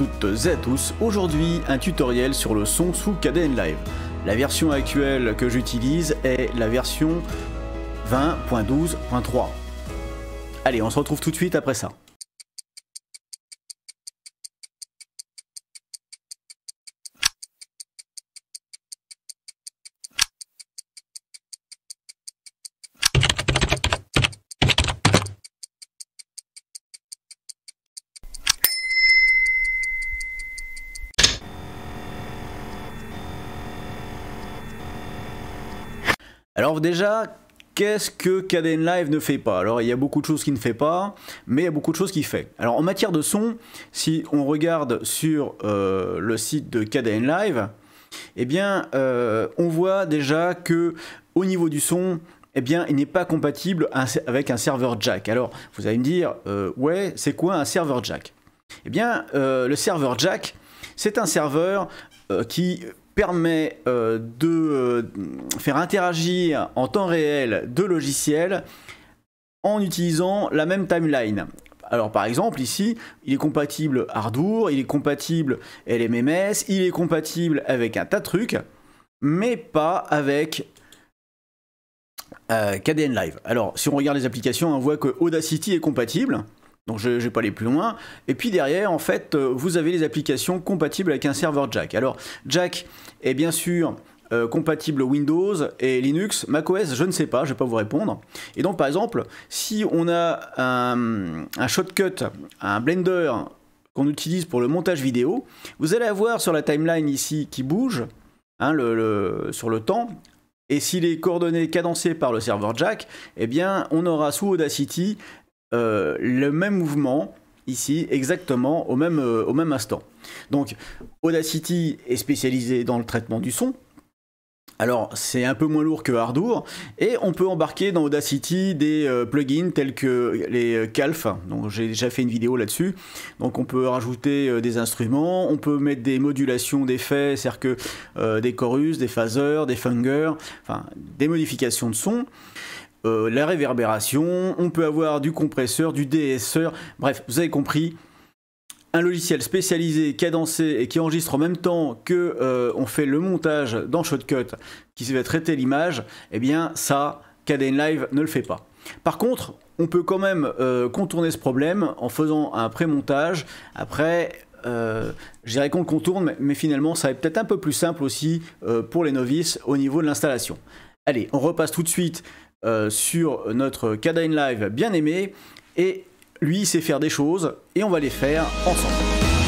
toutes et à tous. Aujourd'hui, un tutoriel sur le son sous Kdenlive. La version actuelle que j'utilise est la version 20.12.3. Allez, on se retrouve tout de suite après ça. Alors déjà, qu'est-ce que Kdenlive ne fait pas? Alors il y a beaucoup de choses qu'il ne fait pas, mais il y a beaucoup de choses qu'il fait. Alors en matière de son, si on regarde sur le site de Kdenlive, eh bien on voit déjà que au niveau du son, eh bien il n'est pas compatible avec un serveur jack. Alors vous allez me dire, ouais, c'est quoi un serveur jack? Eh bien le serveur jack, c'est un serveur qui permet de faire interagir en temps réel deux logiciels en utilisant la même timeline. Alors par exemple ici, il est compatible Ardour, il est compatible LMMS, il est compatible avec un tas de trucs, mais pas avec Kdenlive. Alors si on regarde les applications, on voit que Audacity est compatible. Donc je ne vais pas aller plus loin. Et puis derrière, en fait, vous avez les applications compatibles avec un serveur jack. Alors, jack est bien sûr compatible Windows et Linux. macOS, je ne sais pas, je ne vais pas vous répondre. Et donc, par exemple, si on a un shortcut, un Blender qu'on utilise pour le montage vidéo, vous allez avoir sur la timeline ici qui bouge, hein, sur le temps. Et s'il est coordonné, cadencé par le serveur jack, eh bien, on aura sous Audacity le même mouvement ici exactement au même instant. Donc Audacity est spécialisé dans le traitement du son. Alors c'est un peu moins lourd que Ardour et on peut embarquer dans Audacity des plugins tels que les Calf. Donc j'ai déjà fait une vidéo là-dessus. Donc on peut rajouter des instruments, on peut mettre des modulations d'effets, c'est-à-dire que des chorus, des phasers, des fungers, enfin des modifications de son. La réverbération, on peut avoir du compresseur, du DSR, bref, vous avez compris, un logiciel spécialisé, cadencé et qui enregistre en même temps que on fait le montage dans Shotcut qui va traiter l'image, eh bien ça, Kdenlive ne le fait pas. Par contre, on peut quand même contourner ce problème en faisant un pré-montage. Après, je dirais qu'on le contourne, mais finalement ça va être peut-être un peu plus simple aussi pour les novices au niveau de l'installation. Allez, on repasse tout de suite sur notre Kdenlive bien aimé, et lui il sait faire des choses et on va les faire ensemble.